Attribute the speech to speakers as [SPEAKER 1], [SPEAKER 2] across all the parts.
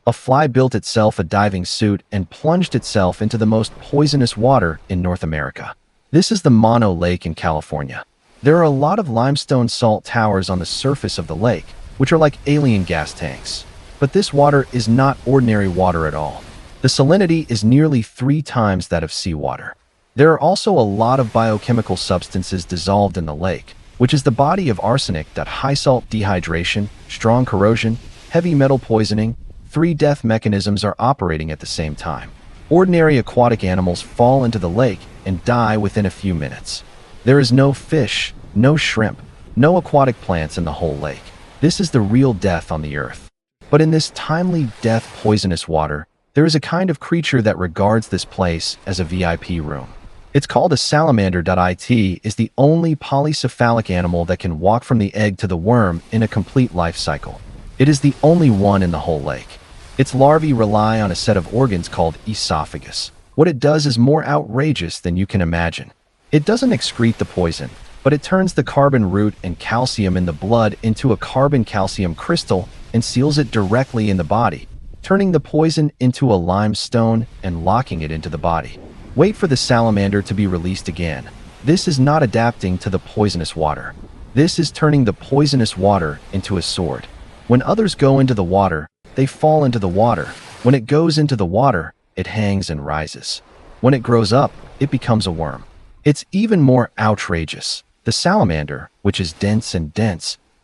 [SPEAKER 1] A fly built itself a diving suit and plunged itself into the most poisonous water in North America. This is the Mono Lake in California. There are a lot of limestone salt towers on the surface of the lake, which are like alien gas tanks. But this water is not ordinary water at all. The salinity is nearly 3 times that of seawater. There are also a lot of biochemical substances dissolved in the lake, which is the body of arsenic that high salt dehydration, strong corrosion, heavy metal poisoning, 3 death mechanisms are operating at the same time. Ordinary aquatic animals fall into the lake and die within a few minutes. There is no fish, no shrimp, no aquatic plants in the whole lake. This is the real death on the earth. But in this timely death poisonous water, there is a kind of creature that regards this place as a VIP room. It's called a salamander. It is the only polycephalic animal that can walk from the egg to the worm in a complete life cycle. It is the only one in the whole lake. Its larvae rely on a set of organs called esophagus. What it does is more outrageous than you can imagine. It doesn't excrete the poison, but it turns the carbon root and calcium in the blood into a carbon-calcium crystal and seals it directly in the body, turning the poison into a limestone and locking it into the body. Wait for the salamander to be released again. This is not adapting to the poisonous water. This is turning the poisonous water into a sword. When others go into the water, they fall into the water. When it goes into the water, it hangs and rises. When it grows up, it becomes a worm. It's even more outrageous. The salamander, which is dense,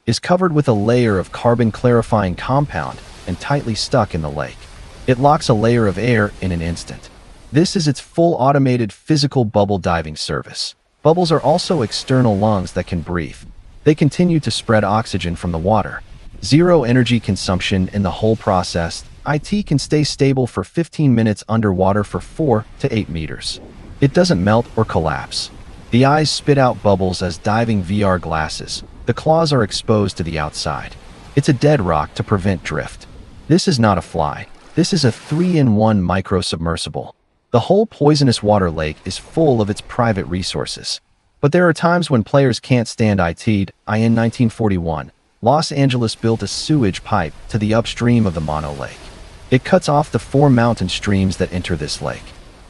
[SPEAKER 1] is covered with a layer of carbon-clarifying compound and tightly stuck in the lake. It locks a layer of air in an instant. This is its full automated physical bubble diving service. Bubbles are also external lungs that can breathe. They continue to spread oxygen from the water. Zero energy consumption in the whole process. It can stay stable for 15 minutes underwater for 4 to 8 meters. It doesn't melt or collapse. The eyes spit out bubbles as diving VR glasses. The claws are exposed to the outside. It's a dead rock to prevent drift. This is not a fly. This is a 3-in-1 micro-submersible. The whole poisonous water lake is full of its private resources. But there are times when players can't stand it. In 1941, Los Angeles built a sewage pipe to the upstream of the Mono Lake. It cuts off the 4 mountain streams that enter this lake.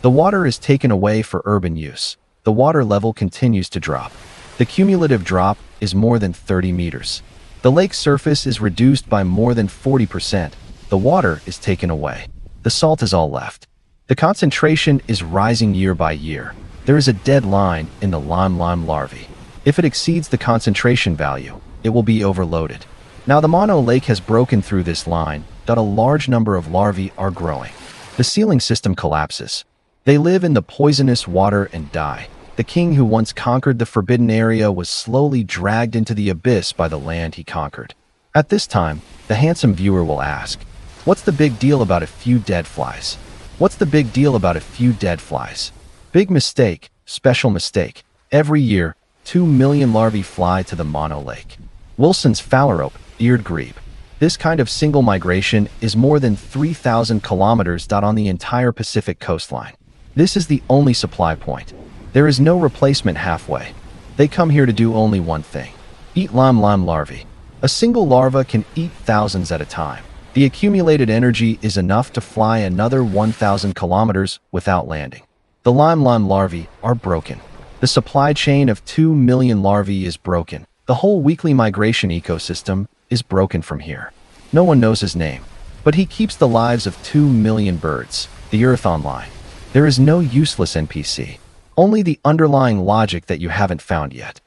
[SPEAKER 1] The water is taken away for urban use. The water level continues to drop. The cumulative drop is more than 30 meters. The lake surface is reduced by more than 40%. The water is taken away. The salt is all left. The concentration is rising year by year. There is a dead line in the lime larvae. If it exceeds the concentration value, it will be overloaded. Now the Mono Lake has broken through this line. A large number of larvae are growing. The sealing system collapses. They live in the poisonous water and die. The king who once conquered the forbidden area was slowly dragged into the abyss by the land he conquered. At this time, the handsome viewer will ask, what's the big deal about a few dead flies? What's the big deal about a few dead flies? Big mistake, special mistake. Every year, 2 million larvae fly to the Mono Lake. Wilson's phalarope, eared grebe. This kind of single migration is more than 3,000 kilometers on the entire Pacific coastline. This is the only supply point. There is no replacement halfway. They come here to do only one thing: eat lime larvae. A single larva can eat thousands at a time. The accumulated energy is enough to fly another 1,000 kilometers without landing. The lime larvae are broken. The supply chain of 2 million larvae is broken. The whole weekly migration ecosystem is broken from here. No one knows his name, but he keeps the lives of 2 million birds, the Earth online. There is no useless NPC, only the underlying logic that you haven't found yet.